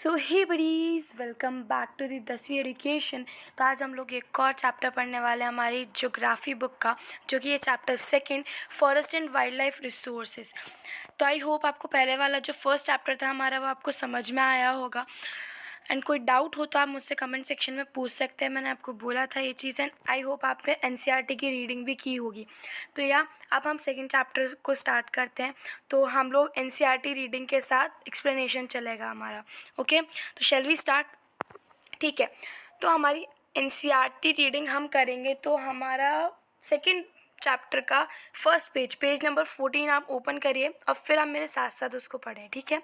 So hey buddies, welcome back to the 10वीं education. तो आज हम लोग एक और चैप्टर पढ़ने वाले हैं हमारी ज्योग्राफी बुक का, जो कि ये chapter second, forest and wildlife resources. तो आई होप आपको पहले वाला जो फर्स्ट चैप्टर था हमारा वो आपको समझ में आया होगा। एंड कोई डाउट हो तो आप मुझसे कमेंट सेक्शन में पूछ सकते हैं। मैंने आपको बोला था ये चीज़, एंड आई होप आपने एनसीईआरटी की रीडिंग भी की होगी। तो या अब हम सेकंड चैप्टर को स्टार्ट करते हैं। तो हम लोग एनसीईआरटी रीडिंग के साथ एक्सप्लेनेशन चलेगा हमारा। ओके, तो शैल वी स्टार्ट। ठीक है, तो हमारी एनसीईआरटी रीडिंग हम करेंगे। तो हमारा सेकंड चैप्टर का फर्स्ट पेज नंबर 14 आप ओपन करिए और फिर आप मेरे साथ साथ उसको पढ़ें। ठीक है।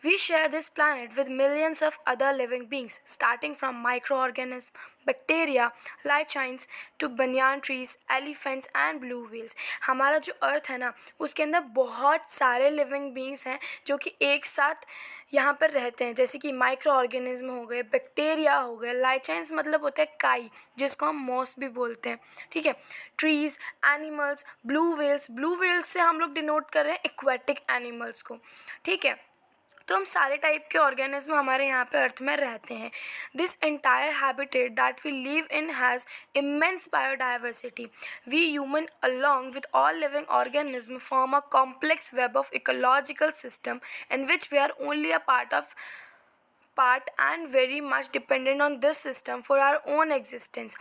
We share this planet with millions of other living beings starting from microorganism, bacteria, lichens to banyan trees, elephants and blue whales. हमारा जो अर्थ है ना, उसके अंदर बहुत सारे लिविंग बींग्स हैं जो कि एक साथ यहाँ पर रहते हैं, जैसे कि माइक्रो ऑर्गेनिज्म हो गए, बैक्टीरिया हो गए, लाइचाइन्स मतलब होता है काई, जिसको हम मॉस भी बोलते हैं। ठीक है। ट्रीज, एनिमल्स, ब्लू व्हेल्स से हम लोग डिनोट कर रहे हैं एक्वेटिक एनिमल्स को। ठीक है। तो हम सारे टाइप के ऑर्गेनिज्म हमारे यहाँ पे अर्थ में रहते हैं। This entire habitat that we live in has immense biodiversity. We human along with all living organism form a complex web of ecological system in which we are only a part and very much dependent on this system for our own existence.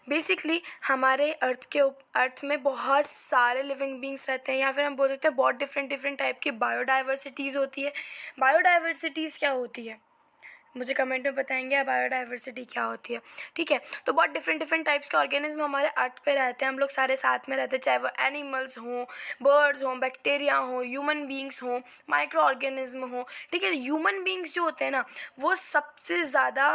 Basically हमारे अर्थ में बहुत सारे living beings रहते हैं, या फिर हम बोल सकते हैं बहुत डिफरेंट टाइप की बायोडाइवर्सिटीज़ होती है। बायोडाइवर्सिटीज़ क्या होती है मुझे कमेंट में बताएंगे, बायोडाइवर्सिटी क्या होती है। ठीक है। तो बहुत डिफरेंट टाइप्स के ऑर्गेनिज्म हमारे अर्थ पे रहते हैं, हम लोग सारे साथ में रहते हैं, चाहे वो एनिमल्स हों, बर्ड्स हों, बैक्टीरिया हों, ह्यूमन बींग्स हों, माइक्रो ऑर्गेनिज्म हों। ठीक है। ह्यूमन बींग्स जो होते हैं ना, वो सबसे ज़्यादा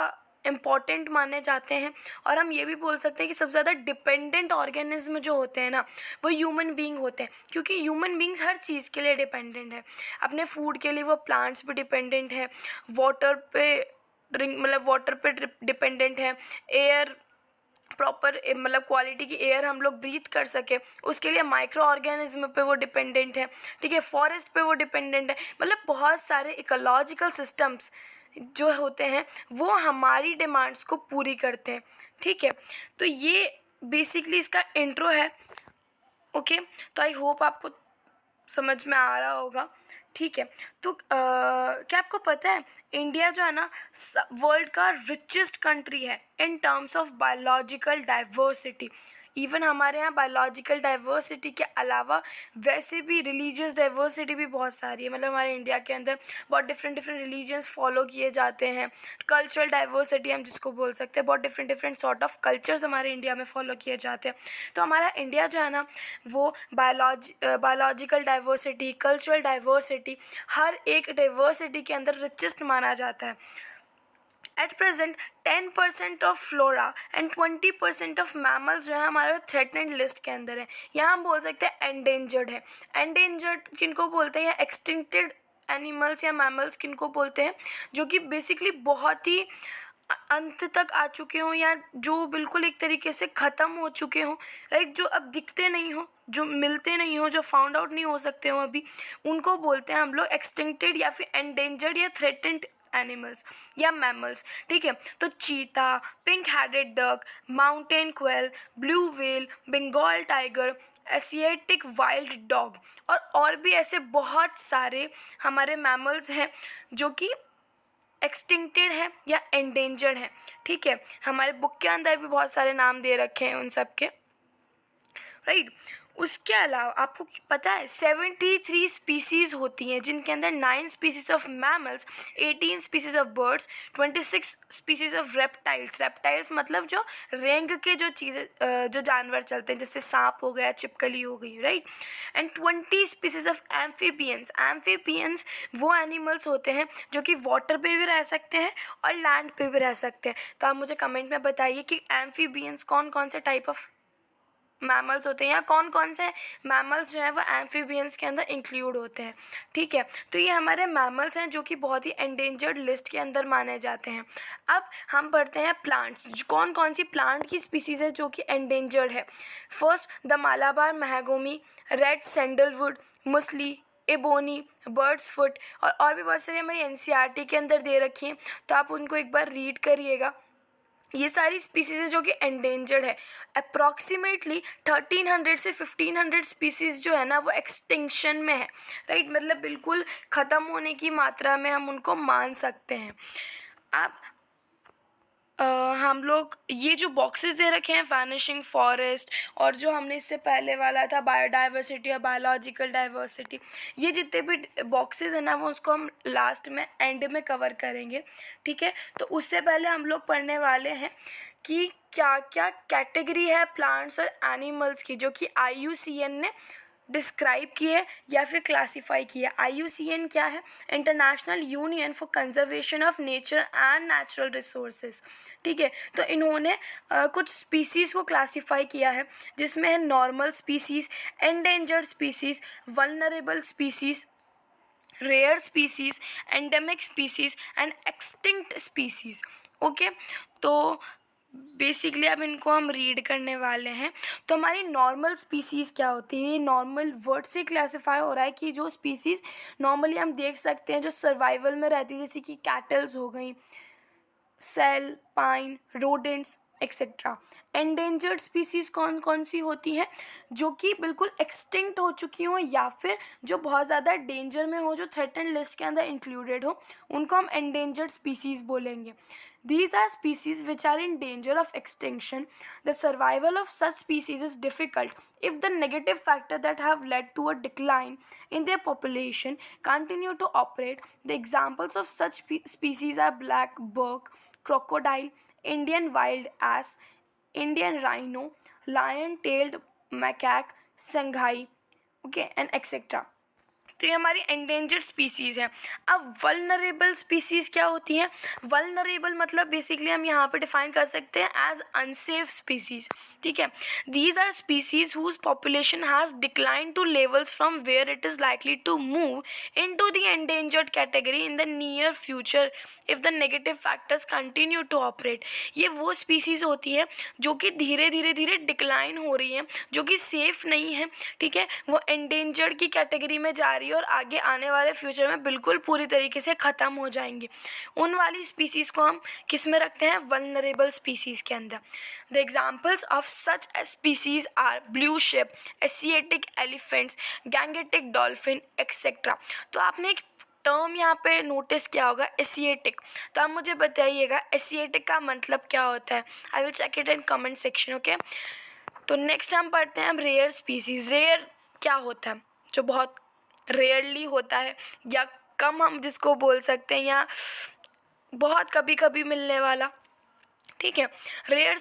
इम्पॉर्टेंट माने जाते हैं, और हम ये भी बोल सकते हैं कि सबसे ज़्यादा डिपेंडेंट ऑर्गेनिज्म जो होते हैं ना, वो ह्यूमन बींग होते हैं, क्योंकि ह्यूमन बींग्स हर चीज़ के लिए डिपेंडेंट है। अपने फूड के लिए वो प्लांट्स पे डिपेंडेंट है, वाटर पे वाटर पे डिपेंडेंट है, एयर प्रॉपर मतलब क्वालिटी की एयर हम लोग ब्रीथ कर सके उसके लिए माइक्रो ऑर्गेनिज्म पे वो डिपेंडेंट है। ठीक है। फॉरेस्ट पे वो डिपेंडेंट है, मतलब बहुत सारे इकोलॉजिकल सिस्टम्स जो होते हैं वो हमारी डिमांड्स को पूरी करते हैं। ठीक है। तो ये बेसिकली इसका इंट्रो है। ओके, तो आई होप आपको समझ में आ रहा होगा। ठीक है। तो क्या आपको पता है इंडिया जो है ना, वर्ल्ड का रिचेस्ट कंट्री है in terms of biological diversity. Even हमारे यहाँ बायोलॉजिकल डाइवर्सिटी के अलावा वैसे भी रिलीजियस डाइवर्सिटी भी बहुत सारी है। मतलब हमारे इंडिया के अंदर बहुत डिफरेंट रिलीजन्स फॉलो किए जाते हैं। कल्चरल डाइवर्सिटी हम जिसको बोल सकते हैं, बहुत डिफरेंट सॉर्ट ऑफ कल्चर्स हमारे इंडिया में फॉलो किए जाते हैं। तो हमारा इंडिया जो है ना, वो बायोलॉजिकल डाइवर्सिटी, कल्चरल डाइवर्सिटी, हर एक डाइवर्सिटी के अंदर रिचेस्ट माना जाता है। At present 10% of flora and 20% of mammals जो है हमारे थ्रेटनेड लिस्ट के अंदर है। यहाँ हम बोल सकते हैं एंडेंजर्ड है। एंडेंजर्ड किनको बोलते हैं, या एक्सटिंक्टेड एनिमल्स या मैमल्स किनको बोलते हैं, जो कि बेसिकली बहुत ही अंत तक आ चुके हों, या जो बिल्कुल एक तरीके से ख़त्म हो चुके हों, राइट, जो अब दिखते नहीं हो, जो मिलते नहीं हो, जो फाउंड आउट नहीं हो सकते हो अभी, उनको बोलते हैं हम लोग एक्सटिंक्टेड या फिर एंडेंजर्ड या थ्रेटेंड एनिमल्स या मैमल्स। ठीक है। तो cheetah, pink headed duck, mountain quail, blue whale, Bengal tiger, Asiatic wild dog और भी ऐसे बहुत सारे हमारे मैमल्स हैं जो कि एक्सटिंक्टेड है या एंडेंजर्ड है। ठीक है। हमारे बुक के अंदर भी बहुत सारे नाम दे रखे हैं उन सब के, राइट। उसके अलावा आपको पता है 73 स्पीसीज़ होती हैं, जिनके अंदर 9 species of mammals, 18 species of birds, 26 species of reptiles मतलब जो रेंग के जो चीज़ें जो जानवर चलते हैं, जैसे सांप हो गया, छिपकली हो गई, right. And 20 species of amphibians वो एनिमल्स होते हैं जो कि वाटर पे भी रह सकते हैं और लैंड पे भी रह सकते हैं। तो आप मुझे कमेंट में बताइए कि एम्फीबियंस कौन कौन से टाइप ऑफ मैमल्स होते हैं, या कौन कौन से मैमल्स जो हैं वो एम्फीबियंस के अंदर इंक्लूड होते हैं। ठीक है। तो ये हमारे मैमल्स हैं जो कि बहुत ही एंडेंजर्ड लिस्ट के अंदर माने जाते हैं। अब हम पढ़ते हैं प्लांट्स, कौन कौन सी प्लांट की स्पीसीज़ है जो कि एंडेंजर्ड है। First the Malabar mahogany, red sandalwood, musli, ebony, bird's foot और भी बहुत सारी हमारी एनसीईआरटी के अंदर दे रखी हैं, तो आप उनको एक बार रीड करिएगा। ये सारी स्पीसीज़ है जो कि एंडेंजर्ड है। अप्रॉक्सीमेटली 1300 से 1500 स्पीसीज़ जो है ना वो एक्सटिंक्शन में है, राइट, मतलब बिल्कुल ख़त्म होने की मात्रा में हम उनको मान सकते हैं। अब हम लोग ये जो बॉक्सेस दे रखे हैं, वैनिशिंग फॉरेस्ट, और जो हमने इससे पहले वाला था बायोडाइवर्सिटी या बायोलॉजिकल डाइवर्सिटी, ये जितने भी बॉक्सेस हैं ना वो उसको हम लास्ट में एंड में कवर करेंगे, ठीक है। तो उससे पहले हम लोग पढ़ने वाले हैं कि क्या क्या कैटेगरी है प्लांट्स और एनिमल्स की, जो कि IUCN ने डिस्क्राइब की है या फिर क्लासीफाई की है। IUCN क्या है? International union for conservation of nature and natural resources, ठीक है। तो इन्होंने कुछ स्पीसीज़ को क्लासीफाई किया है, जिसमें है normal species, endangered species, vulnerable species, rare species, endemic species and extinct species. Okay, तो बेसिकली अब इनको हम रीड करने वाले हैं। तो हमारी नॉर्मल स्पीसीज़ क्या होती है? ये नॉर्मल वर्ड से क्लासीफाई हो रहा है कि जो स्पीसीज़ नॉर्मली हम देख सकते हैं जो सर्वाइवल में रहती है, जैसे कि कैटल्स हो गई, seal, pine, rodents etcetera. Endangered species कौन कौन सी होती हैं? जो कि बिल्कुल एक्सटिंक्ट हो चुकी हों या फिर जो बहुत ज़्यादा डेंजर में हो, जो थ्रेटन लिस्ट के अंदर इंक्लूडेड हो, उनको हम एंडेंजर्ड स्पीसीज़ बोलेंगे। These are species which are in danger of extinction. The survival of such species is difficult if the negative factors that have led to a decline in their population continue to operate. The examples of such species are black buck, crocodile, Indian wild ass, Indian rhino, lion-tailed macaque, Shanghai, okay, and etc. तो ये हमारी endangered species हैं। अब vulnerable species क्या होती हैं? Vulnerable मतलब basically हम यहाँ पे डिफाइन कर सकते हैं एज अनसेफ स्पीसीज़, ठीक है। These are species whose population has decline to levels from where it is likely to move in to the endangered category in the near future if the negative factors continue to operate. ये वो species होती है जो कि धीरे धीरे decline हो रही हैं, जो कि सेफ़ नहीं है, ठीक है, वो एंडेंजर्ड की कैटेगरी में जा रही है और आगे आने वाले फ्यूचर में बिल्कुल पूरी तरीके से ख़त्म हो जाएंगे। उन वाली स्पीसीज़ को हम किस में रखते हैं? वल्नरेबल स्पीसीज़ के अंदर। The examples of such species are blue sheep, Asiatic elephants, Gangetic dolphin etcetera. तो आपने एक टर्म यहाँ पे नोटिस किया होगा, एशियाटिक। तो आप मुझे बताइएगा एशियाटिक का मतलब क्या होता है। I will check it in comment section, okay. तो नेक्स्ट हम पढ़ते हैं हम रेयर स्पीसीज़। रेयर क्या होता है? जो बहुत रेयरली होता है या कम हम जिसको बोल सकते हैं, या बहुत कभी कभी मिलने वाला, ठीक है। Rare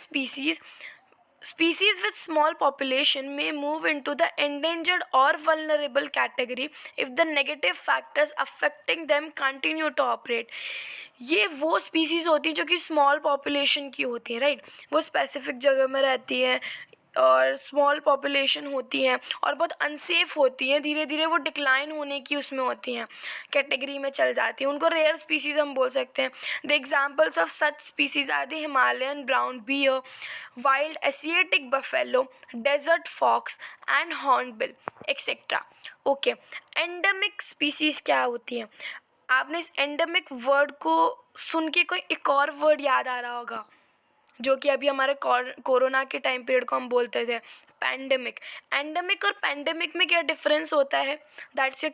species with small population may move into the endangered or vulnerable category if the negative factors affecting them continue to operate. ये वो स्पीसीज़ होती हैं जो कि स्मॉल पॉपुलेशन की होती है, राइट, वो स्पेसिफिक जगह में रहती हैं और स्मॉल पॉपुलेशन होती हैं और बहुत अनसेफ होती हैं, धीरे धीरे वो डिक्लाइन होने की उसमें होती हैं, कैटेगरी में चल जाती हैं, उनको रेयर स्पीसीज़ हम बोल सकते हैं। The examples of such species are the Himalayan brown bear, wild Asiatic buffalo, desert fox and hornbill etcetera. Okay, endemic species क्या होती हैं? आपने इस एंडेमिक वर्ड को सुन के कोई एक और वर्ड याद आ रहा होगा, जो कि अभी हमारे कोरोना के टाइम पीरियड को हम बोलते थे पैंडेमिक। एंडेमिक और पैंडेमिक में क्या डिफरेंस होता है? That's a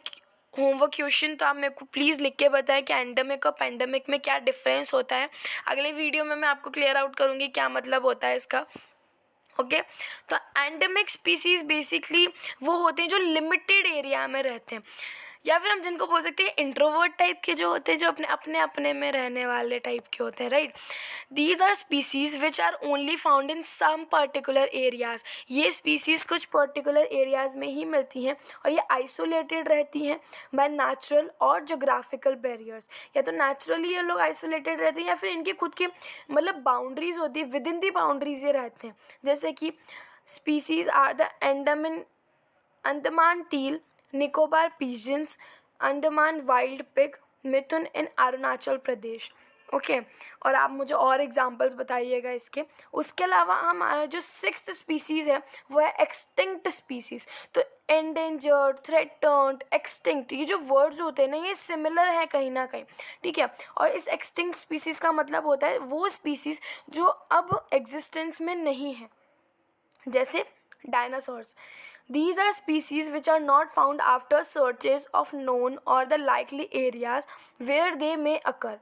homework question. तो आप मेरे को प्लीज़ लिख के बताएं कि एंडेमिक और पैंडेमिक में क्या डिफरेंस होता है। अगले वीडियो में मैं आपको क्लियर आउट करूँगी क्या मतलब होता है इसका, ओके। तो एंडेमिक स्पीसीज़ बेसिकली वो होते हैं जो लिमिटेड एरिया में रहते हैं, या फिर हम जिनको बोल सकते हैं इंट्रोवर्ट टाइप के जो होते हैं, जो अपने में रहने वाले टाइप के होते हैं, right. These are species which are only found in some particular areas. ये स्पीसीज़ कुछ पर्टिकुलर एरियाज़ में ही मिलती हैं और ये आइसोलेटेड रहती हैं बाय नेचुरल और जोग्राफिकल बैरियर्स। या तो नेचुरली ये लोग आइसोलेटेड रहते हैं या फिर इनकी खुद की मतलब बाउंड्रीज होती है, विद इन दी बाउंड्रीज ये रहते हैं। जैसे कि species are the Andaman teal, Nicobar pigeons, Andaman wild pig, mithun in Arunachal Pradesh, okay और आप मुझे और एग्जांपल्स बताइएगा इसके। उसके अलावा हमारा जो सिक्स्थ स्पीसीज़ है वो है एक्सटिंक्ट स्पीसीज़। तो एंडेंजर्ड, थ्रेटन्ड, एक्सटिंक्ट, ये जो वर्ड्स होते हैं ना ये सिमिलर है कहीं ना कहीं, ठीक है। और इस एक्सटिंक्ट स्पीसीज़ का मतलब होता है वो स्पीसीज़ जो अब एग्जिस्टेंस में नहीं है, जैसे dinosaurs. These are species which are not found after searches of known or the likely areas where they may occur.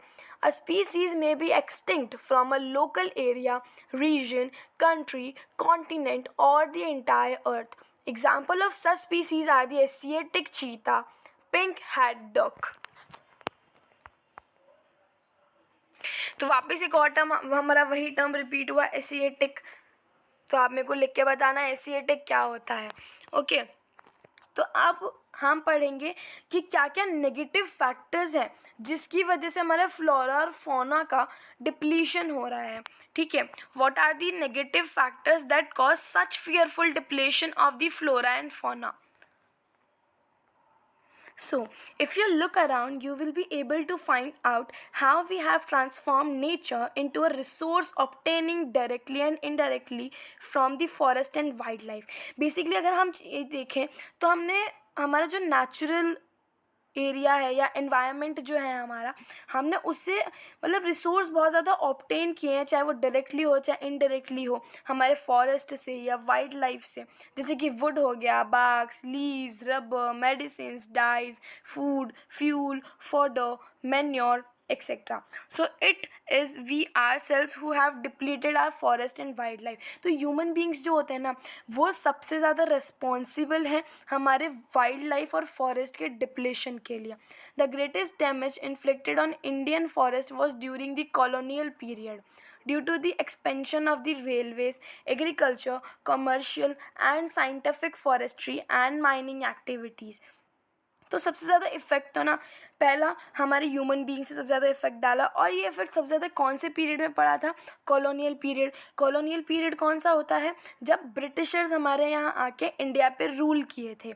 A species may be extinct from a local area, region, country, continent, or the entire earth. Example of such species are the Asiatic cheetah, pink-head duck. तो वापस एक और term हमारा वही term repeat हुआ, Asiatic. तो आप मेरे को लिख के बताना एशियाटिक क्या होता है। ओके तो अब हम पढ़ेंगे कि क्या क्या नेगेटिव फैक्टर्स हैं जिसकी वजह से हमारे फ्लोरा और फौना का डिप्लीशन हो रहा है, ठीक है। What are the negative factors that cause such fearful depletion of the flora and fauna. So, if you look around, you will be able to find out how we have transformed nature into a resource obtaining directly and indirectly from the forest and wildlife. Basically, अगर हम ये देखें तो हमने हमारा जो natural area है या एनवायरनमेंट जो है हमारा, हमने उससे मतलब रिसोर्स बहुत ज़्यादा ऑब्टेन किए हैं, चाहे वो डायरेक्टली हो चाहे इनडायरेक्टली हो, हमारे फॉरेस्ट से या वाइल्ड लाइफ से, जैसे कि वुड हो गया, bags, leaves, rubber, medicines, dyes, food, fuel, fodder, manure, etc. So it is we ourselves who have depleted our forest and wildlife. तो ह्यूमन बींग्स जो होते हैं ना वो सबसे ज़्यादा रिस्पॉन्सिबल हैं हमारे वाइल्ड लाइफ और फॉरेस्ट के डिप्लेशन के लिए। The greatest damage inflicted on Indian forest was during the colonial period due to the expansion of the railways, agriculture, commercial and scientific forestry and mining activities. तो सबसे ज़्यादा effect तो ना पहला हमारे ह्यूमन बीइंग से सबसे ज़्यादा इफ़ेक्ट डाला, और ये इफ़ेक्ट सबसे ज़्यादा कौन से पीरियड में पड़ा था? Colonial period. कॉलोनियल पीरियड कौन सा होता है? जब ब्रिटिशर्स हमारे यहाँ आके इंडिया पे रूल किए थे,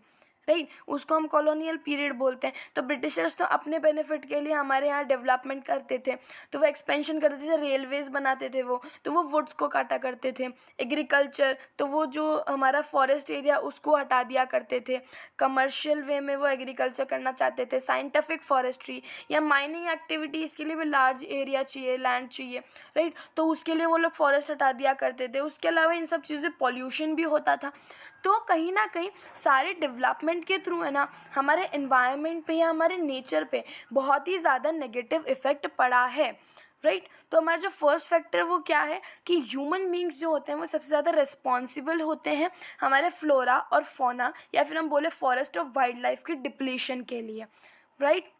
राइट, उसको हम कॉलोनियल पीरियड बोलते हैं। तो ब्रिटिशर्स तो अपने बेनिफिट के लिए हमारे यहाँ डेवलपमेंट करते थे, तो वो एक्सपेंशन करते थे, जैसे रेलवेज़ बनाते थे वो, तो वो वुड्स को काटा करते थे। एग्रीकल्चर, तो वो जो हमारा फॉरेस्ट एरिया उसको हटा दिया करते थे, कमर्शियल वे में वो एग्रीकल्चर करना चाहते थे। साइंटिफिक फॉरेस्ट्री या माइनिंग एक्टिविटीज़ के लिए भी लार्ज एरिया चाहिए, लैंड चाहिए, राइट, तो उसके लिए वो लोग फॉरेस्ट हटा दिया करते थे। उसके अलावा इन सब चीज़ें पॉल्यूशन भी होता था। तो कहीं ना कहीं सारे डेवलपमेंट के थ्रू है ना हमारे एनवायरनमेंट पे या हमारे नेचर पे बहुत ही ज़्यादा नेगेटिव इफ़ेक्ट पड़ा है, राइट। तो हमारा जो फर्स्ट फैक्टर वो क्या है कि ह्यूमन बींग्स जो होते हैं वो सबसे ज़्यादा रिस्पॉन्सिबल होते हैं हमारे फ्लोरा और फौना या फिर हम बोले फॉरेस्ट और वाइल्ड लाइफ की डिप्लीशन के लिए, right.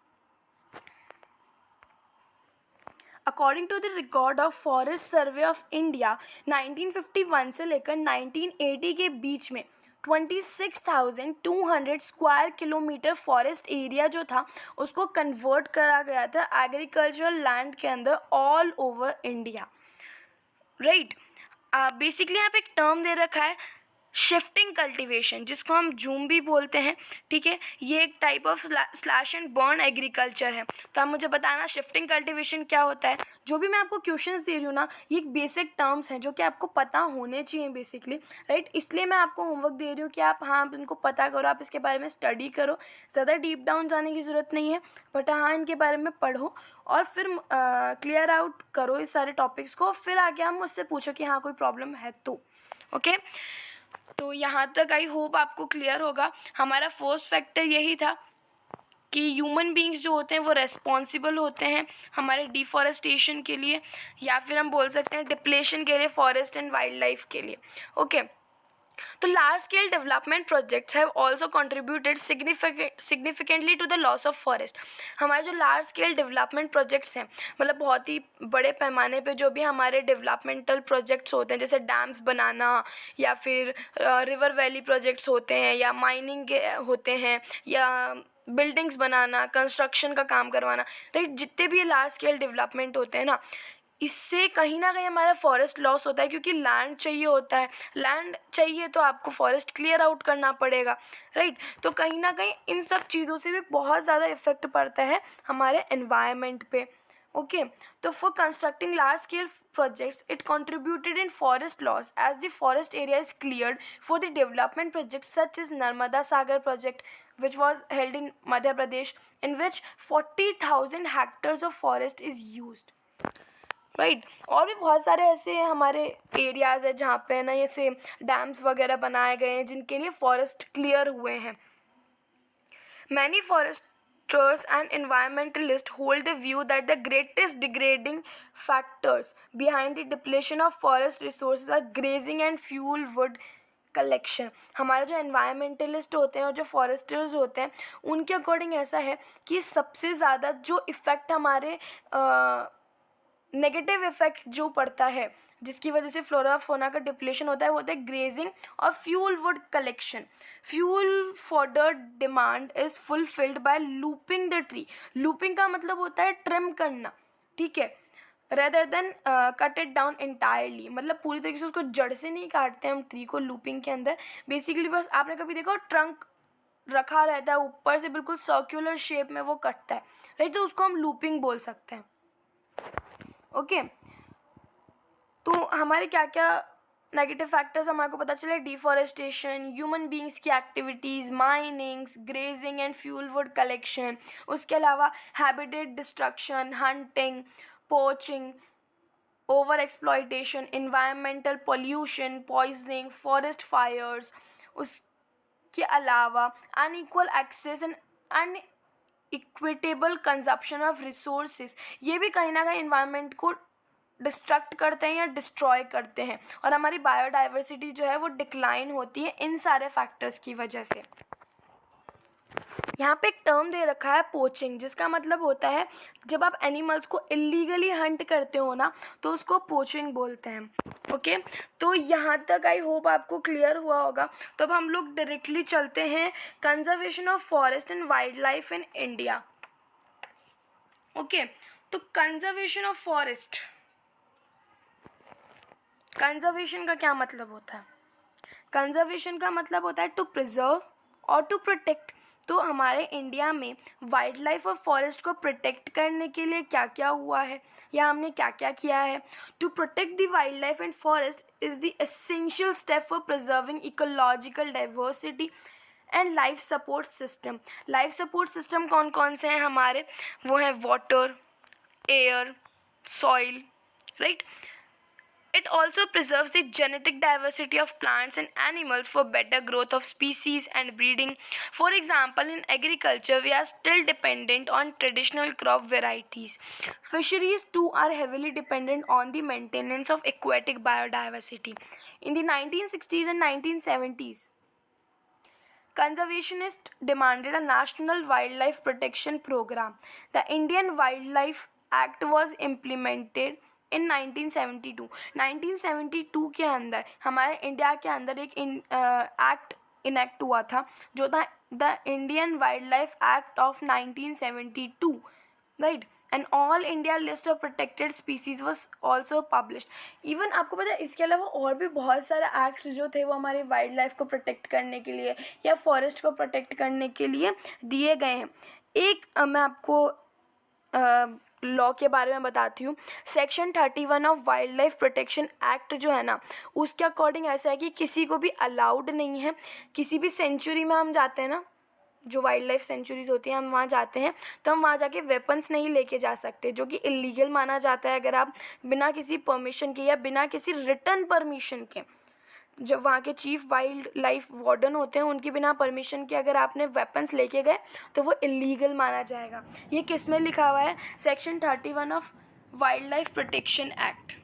According to the record of forest survey of India 1951 से लेकर 1980 के बीच में 26,200 स्क्वायर किलोमीटर फॉरेस्ट एरिया जो था उसको कन्वर्ट करा गया था एग्रीकल्चरल लैंड के अंदर all over India, right. Basically यहाँ पे एक टर्म दे रखा है शिफ्टिंग कल्टीवेशन, जिसको हम जूम भी बोलते हैं, ठीक है। ये एक type of slash and burn agriculture है। तो आप मुझे बताना शिफ्टिंग कल्टीवेशन क्या होता है। जो भी मैं आपको क्वेश्चंस दे रही हूँ ना ये एक बेसिक टर्म्स हैं जो कि आपको पता होने चाहिए बेसिकली, राइट। इसलिए मैं आपको होमवर्क दे रही हूँ कि आप हाँ इनको पता करो, आप इसके बारे में स्टडी करो। ज़्यादा डीप डाउन जाने की ज़रूरत नहीं है, बट हाँ इनके बारे में पढ़ो और फिर क्लियर आउट करो इस सारे टॉपिक्स को, फिर आगे हम मुझसे पूछो कि हाँ कोई प्रॉब्लम है तो, ओके। तो यहाँ तक आई होप आपको क्लियर होगा। हमारा फर्स्ट फैक्टर यही था कि ह्यूमन बींग्स जो होते हैं वो रेस्पॉन्सिबल होते हैं हमारे डिफॉरेस्टेशन के लिए या फिर हम बोल सकते हैं डिप्लेशन के लिए, फॉरेस्ट एंड वाइल्ड लाइफ के लिए, ओके। तो large scale development projects have also contributed significantly to the loss of forest. हमारे जो लार्ज स्केल डेवलपमेंट प्रोजेक्ट्स हैं मतलब बहुत ही बड़े पैमाने पे जो भी हमारे डेवलपमेंटल प्रोजेक्ट्स होते हैं, जैसे डैम्स बनाना या फिर रिवर वैली प्रोजेक्ट्स होते हैं या माइनिंग होते हैं या बिल्डिंग्स बनाना, कंस्ट्रक्शन का काम करवाना, राइट, जितने भी लार्ज स्केल डेवलपमेंट होते हैं ना इससे कहीं ना कहीं हमारा फॉरेस्ट लॉस होता है, क्योंकि लैंड चाहिए होता है। लैंड चाहिए तो आपको फॉरेस्ट क्लियर आउट करना पड़ेगा, राइट। तो कहीं ना कहीं इन सब चीज़ों से भी बहुत ज़्यादा इफ़ेक्ट पड़ता है हमारे एनवायरनमेंट पे, Okay, so for constructing large scale projects, it contributed in forest loss as the forest area is cleared for the development projects such as Narmada Sagar project, which was held in Madhya Pradesh, in which 40,000 hectares of forest is used. Right और भी बहुत सारे ऐसे हमारे areas है जहाँ पे ना ऐसे डैम्स वगैरह बनाए गए हैं जिनके लिए फॉरेस्ट क्लियर हुए हैं. Many foresters and environmentalists hold the view that the greatest degrading factors behind the depletion of forest resources are grazing and fuel wood collection. हमारे जो एनवायरमेंटलिस्ट होते हैं और जो फॉरेस्टर्स होते हैं उनके अकॉर्डिंग ऐसा है कि सबसे ज़्यादा जो इफ़ेक्ट हमारे नेगेटिव इफेक्ट जो पड़ता है जिसकी वजह से फ्लोरा फोना का डिप्लेशन होता है वो होता है ग्रेजिंग और fuel wood collection. Fuel fodder demand is fulfilled by looping the tree. Looping का मतलब होता है ट्रिम करना, ठीक है, rather than cut it down entirely. मतलब पूरी तरीके से उसको जड़ से नहीं काटते हम ट्री को लूपिंग के अंदर. बेसिकली बस आपने कभी देखो ट्रंक रखा रहता है ऊपर से बिल्कुल सर्कुलर शेप में वो कटता है, राइट, तो उसको हम लूपिंग बोल सकते हैं. ओके तो हमारे क्या क्या नेगेटिव फैक्टर्स हमारे को पता चले. डिफॉरेस्टेशन, ह्यूमन बींग्स की activities, minings, grazing and fuel wood collection. उसके अलावा habitat destruction, hunting, poaching, over exploitation, environmental pollution, poisoning, forest fires. उसके अलावा unequal access and equitable consumption of resources. ये भी कहीं ना कहीं इन्वायरमेंट को डिस्ट्रक्ट करते हैं या डिस्ट्रॉय करते हैं और हमारी बायोडाइवर्सिटी जो है वो डिक्लाइन होती है इन सारे फैक्टर्स की वजह से. यहाँ पे एक टर्म दे रखा है पोचिंग, जिसका मतलब होता है जब आप एनिमल्स को इलीगली हंट करते हो ना तो उसको पोचिंग बोलते हैं. ओके तो यहाँ तक आई होप आपको क्लियर हुआ होगा. तो अब हम लोग डायरेक्टली चलते हैं conservation of forest and wild life in India. Okay तो कंजर्वेशन ऑफ फॉरेस्ट, कंजर्वेशन का क्या मतलब होता है? कंजर्वेशन का मतलब होता है टू प्रिजर्व और टू प्रोटेक्ट. तो हमारे इंडिया में वाइल्ड लाइफ और फॉरेस्ट को प्रोटेक्ट करने के लिए क्या क्या हुआ है या हमने क्या क्या किया है. To protect the wildlife and forest is the essential step for preserving ecological diversity and life support system. Life support system कौन कौन से हैं हमारे? वो हैं water, air, soil, right. It also preserves the genetic diversity of plants and animals for better growth of species and breeding. For example, in agriculture, we are still dependent on traditional crop varieties. Fisheries too are heavily dependent on the maintenance of aquatic biodiversity. In the 1960s and 1970s, conservationists demanded a national wildlife protection program. The Indian Wildlife Act was implemented इन 1972. 1972 के अंदर हमारे India के अंदर एक act enact हुआ था जो था the Indian wild life act of 1972, right. And all India list of protected species was also published. Even आपको पता है इसके अलावा और भी बहुत सारे एक्ट्स जो थे वो हमारे वाइल्ड लाइफ को प्रोटेक्ट करने के लिए या फॉरेस्ट को प्रोटेक्ट करने के लिए दिए गए हैं. एक मैं आपको लॉ के बारे में बताती हूँ. Section 31 of wild life protection act जो है ना उसके अकॉर्डिंग ऐसा है कि किसी को भी अलाउड नहीं है, किसी भी सेंचुरी में हम जाते हैं ना, जो वाइल्ड लाइफ सेंचुरीज होती हैं हम वहाँ जाते हैं तो हम वहाँ जाके वेपन्स नहीं लेके जा सकते, जो कि इलीगल माना जाता है. अगर आप बिना किसी परमिशन के या बिना किसी रिटर्न परमिशन के, जब वहाँ के चीफ वाइल्ड लाइफ वार्डन होते हैं उनकी बिना परमिशन के अगर आपने वेपन्स लेके गए तो वो इलीगल माना जाएगा. ये किस में लिखा हुआ है? Section 31 of wild life protection act.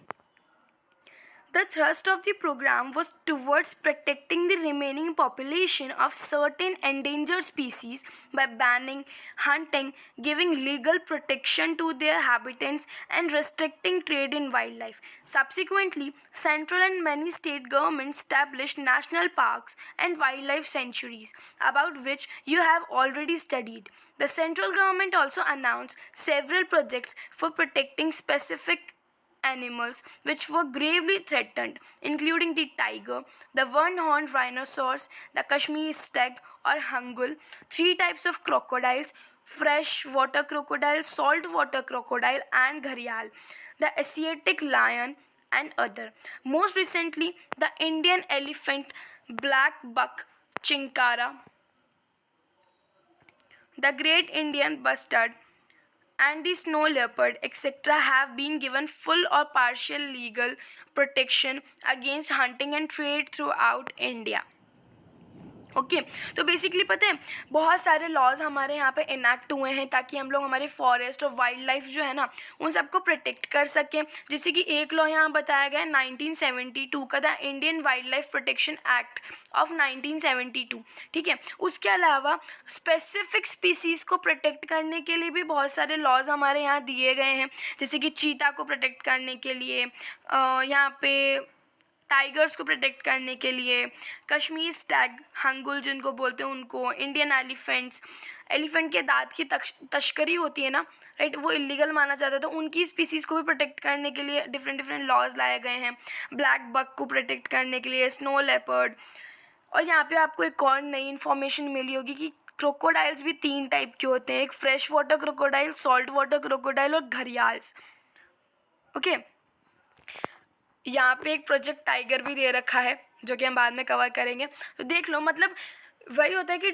The thrust of the program was towards protecting the remaining population of certain endangered species by banning hunting, giving legal protection to their habitats, and restricting trade in wildlife. Subsequently, central and many state governments established national parks and wildlife sanctuaries, about which you have already studied. The central government also announced several projects for protecting specific animals which were gravely threatened, including the tiger, the one-horned rhinoceros, the Kashmir stag or hangul, 3 types of crocodiles, fresh water crocodile, salt water crocodile, and gharial, the Asiatic lion, and other. Most recently, the Indian elephant, black buck, chinkara, the great Indian bustard, and the snow leopard, etc., have been given full or partial legal protection against hunting and trade throughout India. Okay तो basically पता है बहुत सारे laws हमारे यहाँ पे enact हुए हैं ताकि हम लोग हमारे फॉरेस्ट और वाइल्ड लाइफ जो है ना उन सबको प्रोटेक्ट कर सकें. जैसे कि एक लॉ यहाँ बताया गया है 1972 का, the Indian wildlife protection act of 1972. ठीक है, उसके अलावा स्पेसिफिक स्पीसीज़ को प्रोटेक्ट करने के लिए भी बहुत सारे लॉज हमारे यहाँ दिए गए हैं. जैसे कि चीता को प्रोटेक्ट करने के लिए, यहाँ पे टाइगर्स को प्रोटेक्ट करने के लिए, कश्मीर स्टैग, हंगुल जिनको बोलते हैं उनको, इंडियन एलिफेंट के दांत की तस्करी होती है ना, राइट, वो इलीगल माना जाता है, तो उनकी स्पीसीज़ को भी प्रोटेक्ट करने के लिए डिफरेंट लॉज लाए गए हैं. ब्लैक बक को प्रोटेक्ट करने के लिए, स्नो लेपर्ड. और यहाँ पे आपको एक और नई इन्फॉर्मेशन मिली होगी कि क्रोकोडाइल्स भी 3 टाइप के होते हैं, एक fresh water crocodile, salt water crocodile और घड़ियाल्स. ओके, यहाँ पे एक प्रोजेक्ट टाइगर भी दे रखा है जो कि हम बाद में कवर करेंगे. तो देख लो, मतलब वही होता है कि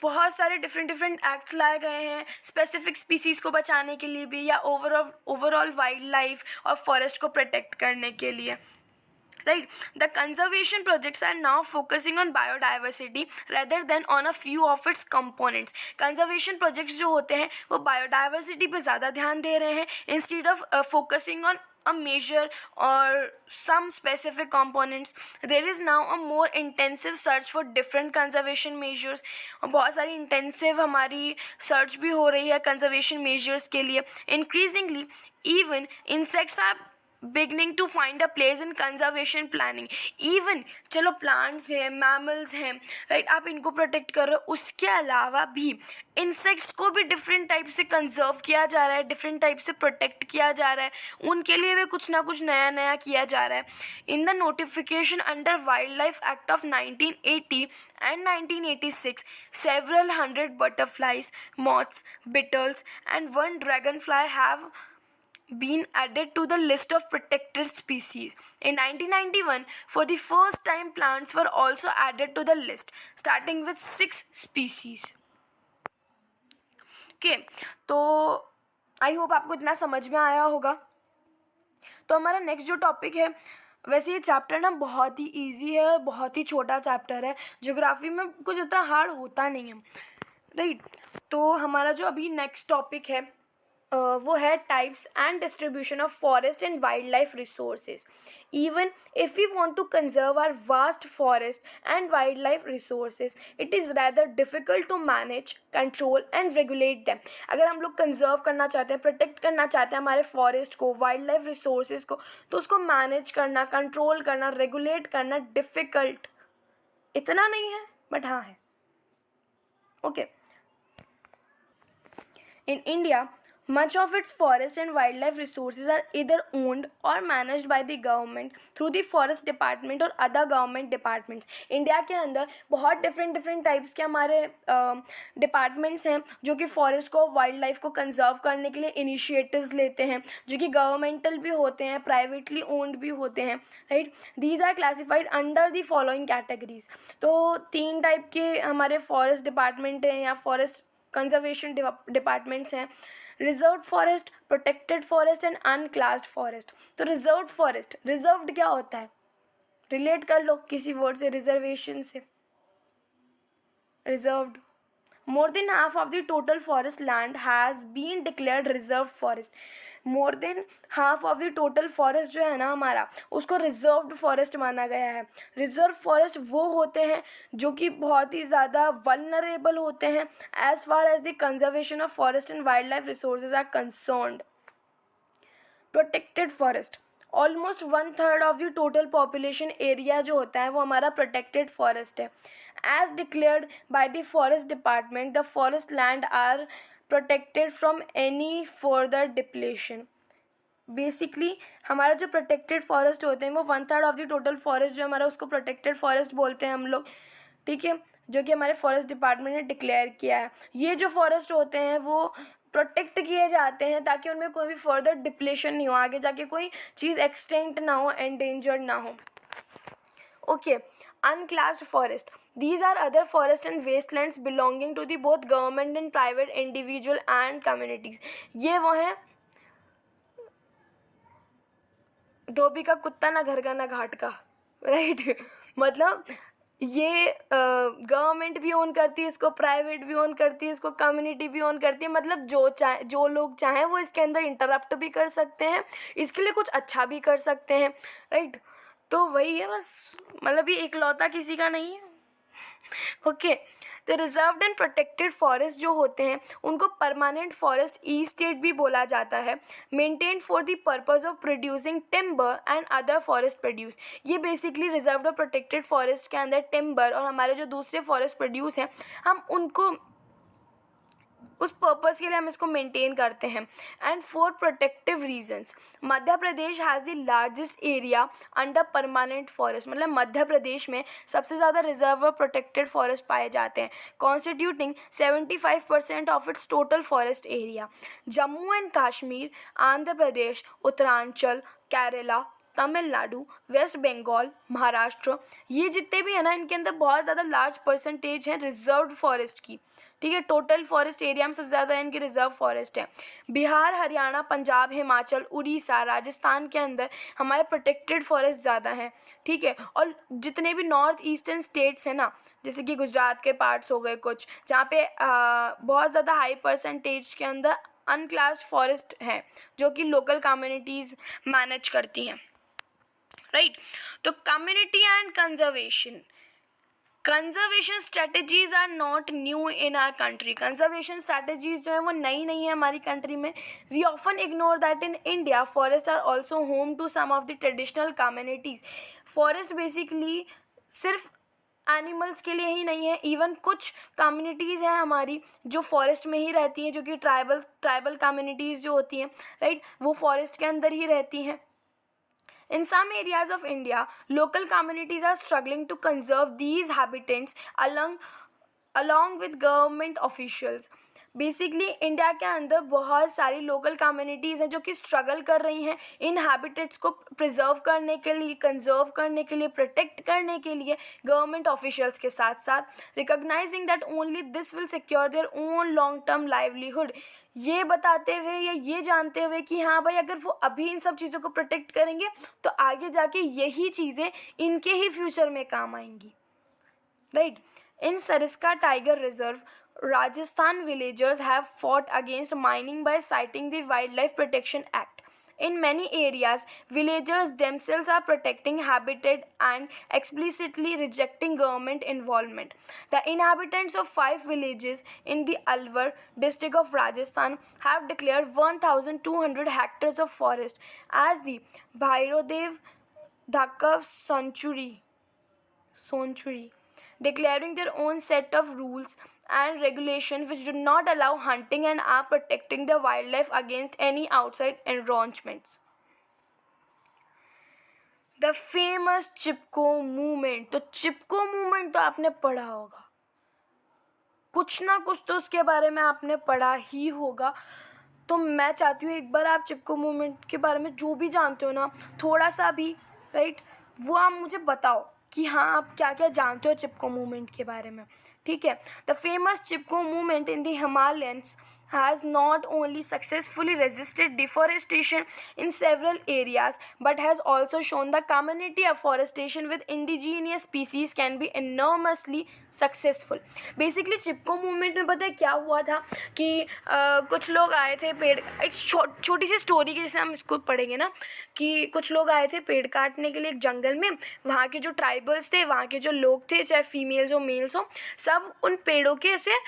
बहुत सारे डिफरेंट एक्ट्स लाए गए हैं स्पेसिफिक स्पीसीज़ को बचाने के लिए भी, या ओवरऑल वाइल्ड लाइफ और फॉरेस्ट को प्रोटेक्ट करने के लिए, right. The conservation projects are now focusing on biodiversity rather than on a few of its components. Conservation projects जो होते हैं वो biodiversity पे ज़्यादा ध्यान दे रहे हैं instead of focusing on a measure or some specific components. There is now a more intensive search for different conservation measures. और बहुत सारी intensive हमारी search भी हो रही है conservation measures के लिए. Increasingly, even insects are beginning to find a place in conservation planning. Even चलो प्लांट्स हैं, मैमल्स हैं, राइट, आप इनको प्रोटेक्ट कर रहे हो, उसके अलावा भी इंसेक्ट्स को भी डिफरेंट टाइप से कंजर्व किया जा रहा है, डिफरेंट टाइप से प्रोटेक्ट किया जा रहा है, उनके लिए भी कुछ ना कुछ नया किया जा रहा है. In the notification under wild life act of 1980 and 1986, several hundred butterflies, moths, beetles, and one dragonfly have been added to the list of protected species. In 1991, for the first time, plants were also added to the list, starting with 6 species. Okay, तो I hope आपको इतना समझ में आया होगा. तो हमारा next जो टॉपिक है, वैसे ये चैप्टर ना बहुत ही इजी है, बहुत ही छोटा चैप्टर है, ज्योग्राफी में कुछ इतना हार्ड होता नहीं है, राइट. तो हमारा जो अभी नेक्स्ट टॉपिक है वो है types and distribution of forest and wildlife resources. Even if we want to conserve our vast forest and wildlife resources, it is rather difficult to manage, control and regulate them. अगर हम लोग conserve करना चाहते हैं, protect करना चाहते हैं हमारे फॉरेस्ट को, वाइल्ड लाइफ रिसोर्सेज को, तो उसको मैनेज करना, कंट्रोल करना, रेगुलेट करना डिफ़िकल्ट इतना नहीं है, बट हाँ है. Okay, in India, much of its forest and wildlife resources are either owned or managed by the government through the forest department or other government departments. India के अंदर बहुत डिफरेंट टाइप्स के हमारे डिपार्टमेंट्स हैं जो कि फॉरेस्ट को, wild life को कंजर्व करने के लिए इनिशिएटिव्स लेते हैं, जो कि गवर्नमेंटल भी होते हैं, प्राइवेटली ओन्ड भी होते हैं, right. These are classified under the following categories. तो 3 टाइप के हमारे फॉरेस्ट डिपार्टमेंट हैं या फॉरेस्ट कंजर्वेशन डिपार्टमेंट्स हैं. Reserved forest, protected forest and unclassed forest. तो रिजर्व्ड फॉरेस्ट, रिजर्व्ड क्या होता है, रिलेट कर लो किसी वर्ड से, रिजर्वेशन से. Reserved, more than half of the total forest land has been declared reserved forest. More than half of the total forest जो है ना हमारा, उसको रिजर्व्ड फॉरेस्ट माना गया है. रिजर्व फॉरेस्ट वो होते हैं जो कि बहुत ही ज़्यादा वल्नरेबल होते हैं as far as the conservation of forest and wildlife resources are concerned. Protected forest, almost 1/3 of the total population area जो होता है वो हमारा प्रोटेक्टेड फॉरेस्ट है. As declared by the forest department, the forest land are protected from any further depletion. Basically हमारा जो protected forest होते हैं वो 1/3 ऑफ द टोटल फॉरेस्ट जो हमारा, उसको प्रोटेक्टेड फॉरेस्ट बोलते हैं हम लोग, ठीक है. जो कि हमारे फॉरेस्ट डिपार्टमेंट ने डिक्लेयर किया है। ये जो फॉरेस्ट होते हैं वो प्रोटेक्ट किए जाते हैं ताकि उनमें कोई भी फर्दर डिप्लेशन नहीं हो, आगे जाके कोई चीज़ एक्सटेंट ना हो, एंडेंजर्ड ना हो। Okay, unclassed forest. These are other forest and wastelands belonging to the both government and private individual and communities. ये वो हैं धोबी का कुत्ता, ना घर का ना घाट का, राइट मतलब ये गवर्नमेंट भी ओन करती है इसको, प्राइवेट भी ओन करती है इसको, कम्युनिटी भी ओन करती है। मतलब जो लोग चाहें वो इसके अंदर इंटरप्ट भी कर सकते हैं, इसके लिए कुछ अच्छा भी कर सकते हैं, राइट। तो वही है बस, मतलब ये इकलौता किसी का नहीं है। ओके, तो रिजर्व्ड एंड प्रोटेक्टेड फॉरेस्ट जो होते हैं उनको परमानेंट फॉरेस्ट ई स्टेट भी बोला जाता है। Maintained for the purpose of producing timber and other forest produce. ये बेसिकली रिजर्व्ड और प्रोटेक्टेड फॉरेस्ट के अंदर टिम्बर और हमारे जो दूसरे फॉरेस्ट प्रोड्यूस हैं, हम उनको उस पर्पज़ के लिए हम इसको मेंटेन करते हैं। And for protective reasons, Madhya Pradesh has the largest area under permanent forest. मतलब मध्य प्रदेश में सबसे ज़्यादा रिजर्व और प्रोटेक्टेड फॉरेस्ट पाए जाते हैं, constituting 75% of its total forest area. Jammu and Kashmir, Andhra Pradesh, Uttaranchal, Kerala, Tamil Nadu, West Bengal, Maharashtra, ये जितने भी हैं ना, इनके अंदर बहुत ज़्यादा लार्ज परसेंटेज है रिजर्व्ड फॉरेस्ट की। ठीक है, टोटल फॉरेस्ट एरिया में सबसे ज़्यादा इनकी रिजर्व फॉरेस्ट है। बिहार, हरियाणा, पंजाब, हिमाचल, उड़ीसा, राजस्थान के अंदर हमारे प्रोटेक्टेड फॉरेस्ट ज़्यादा हैं। ठीक है, और जितने भी नॉर्थ ईस्टर्न स्टेट्स हैं ना, जैसे कि गुजरात के पार्ट्स हो गए कुछ, जहाँ पे बहुत ज़्यादा हाई परसेंटेज के अंदर अनक्लास्ड फॉरेस्ट हैं जो कि लोकल कम्युनिटीज़ मैनेज करती हैं, राइट। तो community and conservation strategies are not new in our country. Conservation strategies जो है वो नई नहीं है हमारी कंट्री में। We often ignore that in India forest are also home to some of the traditional communities. Forest basically सिर्फ animals के लिए ही नहीं है, इवन कुछ कम्युनिटीज़ हैं हमारी जो फॉरेस्ट में ही रहती हैं, जो कि ट्राइबल कम्युनिटीज़ जो होती हैं, राइट, वो फॉरेस्ट के अंदर ही रहती हैं। In some areas of India, local communities are struggling to conserve these habitats along with government officials. Basically India के अंदर बहुत सारी लोकल कम्युनिटीज़ हैं जो कि स्ट्रगल कर रही हैं इन हैबिटेट्स को प्रिजर्व करने के लिए, कंजर्व करने के लिए, प्रोटेक्ट करने के लिए गवर्नमेंट ऑफिशियल्स के साथ साथ, recognising that only this will secure their own long term livelihood. ये बताते हुए या ये जानते हुए कि हाँ भाई, अगर वो अभी इन सब चीज़ों को प्रोटेक्ट करेंगे तो आगे जाके यही चीज़ें इनके ही फ्यूचर में काम आएंगी, right. In Sariska tiger reserve, Rajasthan villagers have fought against mining by citing the Wildlife Protection Act. In many areas, villagers themselves are protecting habitat and explicitly rejecting government involvement. The inhabitants of 5 villages in the Alwar district of Rajasthan have declared 1,200 hectares of forest as the Bhairodev Dhakav Sanctuary, declaring their own set of rules and regulations which do not allow hunting and are protecting the wildlife against any outside encroachments. The famous Chipko movement. तो चिपको movement तो आपने पढ़ा होगा, कुछ ना कुछ तो उसके बारे में आपने पढ़ा ही होगा। तो मैं चाहती हूँ एक बार आप चिपको मूवमेंट के बारे में जो भी जानते हो ना, थोड़ा सा भी, राइट, वो आप मुझे बताओ कि हाँ आप क्या क्या जानते हो चिपको मूवमेंट के बारे में। ठीक है, the famous Chipko movement in the Himalayans has not only successfully resisted deforestation in several areas but has also shown the community afforestation with indigenous species can be enormously successful. Basically Chipko movement में पता है क्या हुआ था कि कुछ लोग आए थे पेड़, एक छोटी सी स्टोरी के जैसे हम इसको पढ़ेंगे ना, कि कुछ लोग आए थे पेड़ काटने के लिए एक जंगल में। वहाँ के जो ट्राइबल्स थे, वहाँ के जो लोग थे, चाहे फीमेल्स हो मेल्स हो, सब उन पेड़ों के ऐसे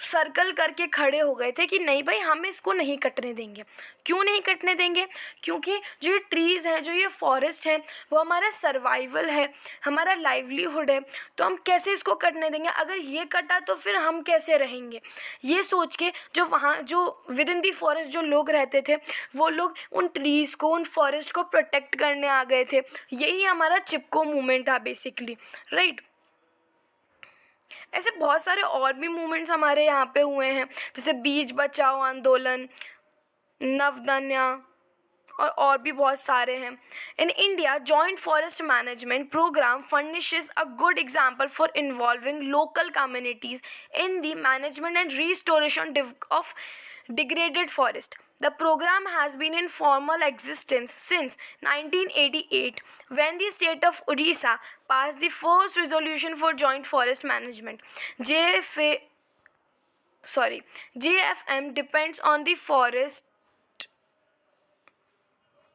सर्कल करके खड़े हो गए थे कि नहीं भाई हम इसको नहीं कटने देंगे। क्यों नहीं कटने देंगे? क्योंकि जो ये ट्रीज़ हैं, जो ये फॉरेस्ट है, वो हमारा सर्वाइवल है, हमारा लाइवलीहुड है, तो हम कैसे इसको कटने देंगे? अगर ये कटा तो फिर हम कैसे रहेंगे? ये सोच के जो वहाँ जो विद इन दी फॉरेस्ट जो लोग रहते थे, वो लोग उन ट्रीज़ को, उन फॉरेस्ट को प्रोटेक्ट करने आ गए थे। यही हमारा चिपको मूवमेंट था बेसिकली, राइट। ऐसे बहुत सारे और भी मूवमेंट्स हमारे यहाँ पे हुए हैं, जैसे बीज बचाओ आंदोलन, नवदन्या और भी बहुत सारे हैं. In India, joint forest management programme furnishes a good example for involving local communities in the management and restoration of degraded forest. The program has been in formal existence since 1988, when the state of Odisha passed the first resolution for joint forest management. JFM depends on the forest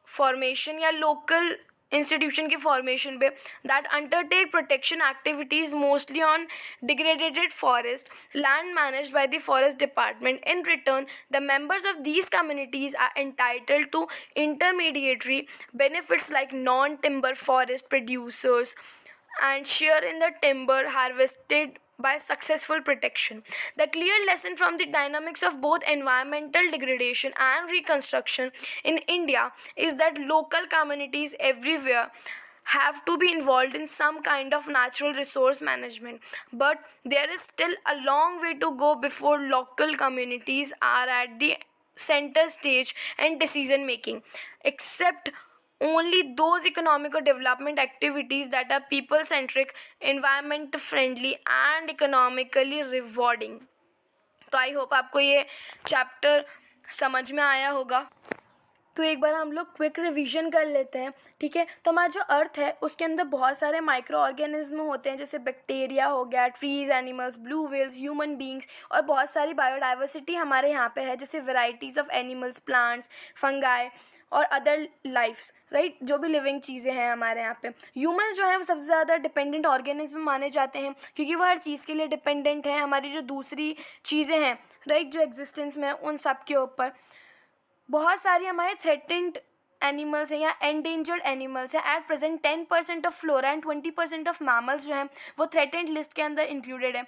formation या local institution के formation पे that undertake protection activities mostly on degraded forest land managed by the forest department. In return the members of these communities are entitled to intermediary benefits like non timber forest producers and share in the timber harvested by successful protection. The clear lesson from the dynamics of both environmental degradation and reconstruction in India is that local communities everywhere have to be involved in some kind of natural resource management. But there is still a long way to go before local communities are at the center stage and decision making, except only those economic or development activities that are people centric, environment friendly and economically rewarding. तो I hope आपको ये chapter समझ में आया होगा. तो एक बार हम लोग क्विक रिवीजन कर लेते हैं. ठीक है, तो हमारा जो अर्थ है उसके अंदर बहुत सारे माइक्रो ऑर्गेनिज्म होते हैं, जैसे बैक्टीरिया हो गया, trees, animals, blue whales, human beings, और बहुत सारी बायोडाइवर्सिटी हमारे यहाँ पे है, जैसे varieties of animals, plants, fungi और अदर लाइफ्स, राइट, जो भी लिविंग चीज़ें हैं हमारे यहाँ पे. ह्यूमन्स जो है वो सबसे ज़्यादा डिपेंडेंट ऑर्गेनिज्म माने जाते हैं, क्योंकि वो हर चीज़ के लिए डिपेंडेंट हैं. हमारी जो दूसरी चीज़ें हैं, राइट, जो एग्जिस्टेंस में है उन सब के ऊपर. बहुत सारी हमारे थ्रेटेंड एनिमल्स हैं या एंडेंजर्ड एनिमल्स हैं. At present 10% of flora and 20% of mammals जो हैं वो थ्रेटेंड लिस्ट के अंदर इंक्लूडेड है.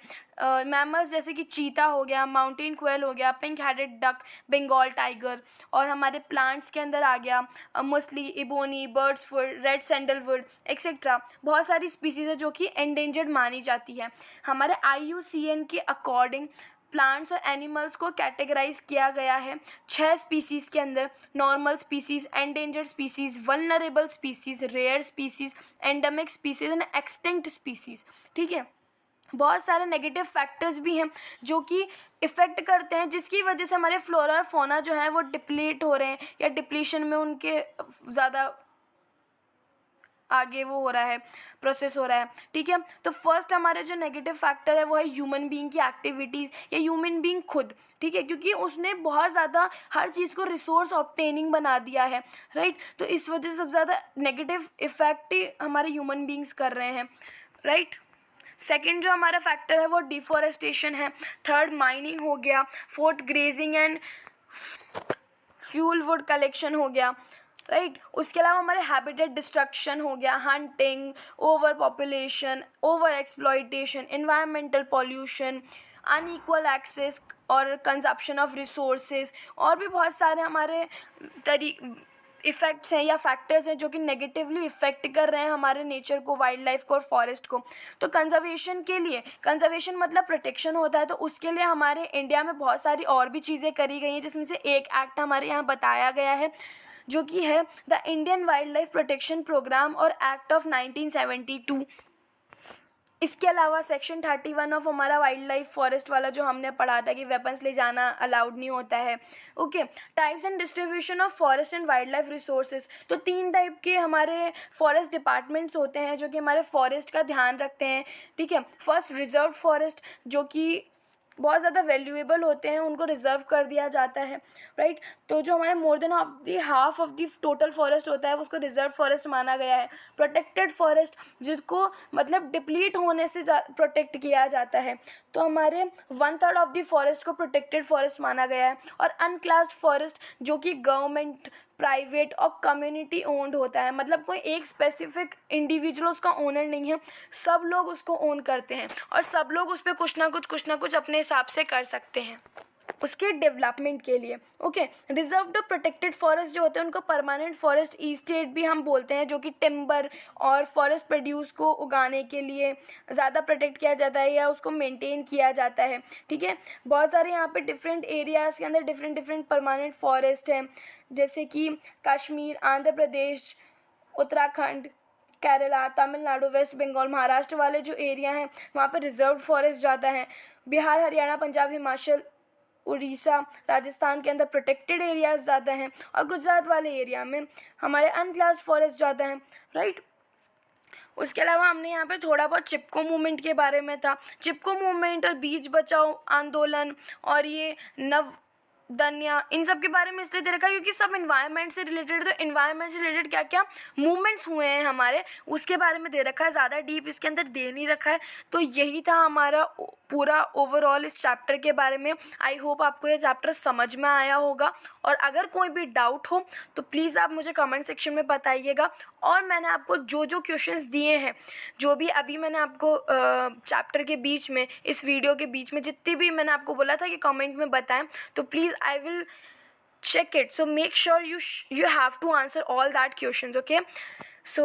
मैमल्स जैसे कि चीता हो गया, माउंटेन क्वेल हो गया, pink headed duck, Bengal tiger, और हमारे प्लांट्स के अंदर आ गया मुसली, ebony, bird's foot, red sandalwood etcetera. बहुत सारी स्पीसीज है जो कि एंडेंजर्ड मानी जाती है. हमारे IUCN के अकॉर्डिंग प्लांट्स और एनिमल्स को कैटेगराइज किया गया है 6 स्पीसीज़ के अंदर: normal species, endangered species, vulnerable species, rare species, endemic species and extinct species. ठीक है, बहुत सारे नेगेटिव फैक्टर्स भी हैं जो कि इफ़ेक्ट करते हैं, जिसकी वजह से हमारे फ्लोरा और फोना जो है वो डिप्लीट हो रहे हैं या डिप्लीशन में उनके ज़्यादा आगे वो हो रहा है, प्रोसेस हो रहा है. ठीक है, तो फर्स्ट हमारे जो नेगेटिव फैक्टर है वो है ह्यूमन बीइंग की एक्टिविटीज़ या ह्यूमन बीइंग खुद. ठीक है, क्योंकि उसने बहुत ज़्यादा हर चीज़ को रिसोर्स ऑब्टेनिंग बना दिया है, राइट. तो इस वजह से सबसे ज़्यादा नेगेटिव इफेक्ट ही हमारे ह्यूमन बीइंग्स कर रहे हैं, राइट. सेकेंड जो हमारा फैक्टर है वो डिफॉरेस्टेशन है. थर्ड माइनिंग हो गया. Fourth grazing and fuel wood collection हो गया, राइट. उसके अलावा हमारे हैबिटेट डिस्ट्रक्शन हो गया, hunting, over population, over exploitation, environmental pollution, unequal access और कंजप्शन ऑफ रिसोर्सेज, और भी बहुत सारे हमारे इफ़ेक्ट्स हैं या फैक्टर्स हैं जो कि नेगेटिवली इफ़ेक्ट कर रहे हैं हमारे नेचर को, वाइल्ड लाइफ को और फॉरेस्ट को. तो कंजर्वेशन के लिए, कंजर्वेशन मतलब प्रोटेक्शन होता है, तो उसके लिए हमारे इंडिया में बहुत सारी और भी चीज़ें करी गई हैं, जिसमें से एक एक्ट हमारे यहाँ बताया गया है जो कि है the Indian wildlife protection programme और एक्ट ऑफ 1972. इसके अलावा सेक्शन 31 ऑफ हमारा वाइल्ड लाइफ फॉरेस्ट वाला जो हमने पढ़ा था कि वेपन्स ले जाना अलाउड नहीं होता है. Okay, types and distribution of forest and wildlife resources. तो 3 टाइप के हमारे फॉरेस्ट डिपार्टमेंट्स होते हैं जो कि हमारे फॉरेस्ट का ध्यान रखते हैं. ठीक है, फर्स्ट रिजर्व फॉरेस्ट, जो कि बहुत ज़्यादा वैल्यूएबल होते हैं, उनको रिजर्व कर दिया जाता है, राइट. तो जो हमारे more than half of the total forest होता है उसको रिजर्व फॉरेस्ट माना गया है. प्रोटेक्टेड फॉरेस्ट, जिसको मतलब डिप्लीट होने से प्रोटेक्ट किया जाता है, तो हमारे 1/3 ऑफ द फॉरेस्ट को प्रोटेक्टेड फॉरेस्ट माना गया है. और अनक्लास्ड फॉरेस्ट, जो कि गवर्नमेंट, प्राइवेट और कम्युनिटी ओन्ड होता है, मतलब कोई एक स्पेसिफिक इंडिविजुअल उसका ओनर नहीं है, सब लोग उसको ओन करते हैं और सब लोग उस पर कुछ ना कुछ अपने हिसाब से कर सकते हैं. उसके डेवलपमेंट के लिए। ओके, रिजर्व्ड प्रोटेक्टेड फॉरेस्ट जो होते हैं उनको परमानेंट फॉरेस्ट इस्टेट भी हम बोलते हैं, जो कि टिम्बर और फॉरेस्ट प्रोड्यूस को उगाने के लिए ज़्यादा प्रोटेक्ट किया जाता है या उसको मेंटेन किया जाता है। ठीक है, बहुत सारे यहाँ पे डिफरेंट एरियाज़ के अंदर डिफरेंट डिफरेंट परमानेंट फॉरेस्ट हैं, जैसे कि कश्मीर, आंध्र प्रदेश, उत्तराखंड, केरला, तमिलनाडु, वेस्ट बंगाल, महाराष्ट्र वाले जो एरिया हैं वहाँ पे रिजर्व फॉरेस्ट ज़्यादा हैं। बिहार, हरियाणा, पंजाब, हिमाचल, उड़ीसा, राजस्थान के अंदर प्रोटेक्टेड एरियाज़ ज़्यादा हैं, और गुजरात वाले एरिया में हमारे अनक्लास फॉरेस्ट ज़्यादा हैं, राइट। उसके अलावा हमने यहाँ पे थोड़ा बहुत चिपको मूवमेंट के बारे में था। चिपको मूवमेंट और बीच बचाओ आंदोलन और ये नव दन्या, इन सब के बारे में इसलिए दे रखा है क्योंकि सब इन्वायरमेंट से रिलेटेड, तो इन्वायरमेंट से रिलेटेड क्या क्या मूवमेंट्स हुए हैं हमारे, उसके बारे में दे रखा है। ज़्यादा डीप इसके अंदर दे नहीं रखा है। तो यही था हमारा पूरा ओवरऑल इस चैप्टर के बारे में। आई होप आपको ये चैप्टर समझ में आया होगा, और अगर कोई भी डाउट हो तो प्लीज़ आप मुझे कमेंट सेक्शन में बताइएगा। और मैंने आपको जो जो क्वेश्चंस दिए हैं, जो भी अभी मैंने आपको चैप्टर के बीच में, इस वीडियो के बीच में जितनी भी मैंने आपको बोला था कि कमेंट में बताएं, तो please I will check it. So make sure you have to answer all that questions. Okay. So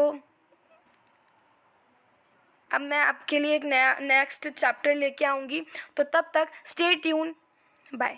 अब मैं आपके लिए एक नया नेक्स्ट चैप्टर लेके आऊँगी, तो तब तक स्टे ट्यून, बाय।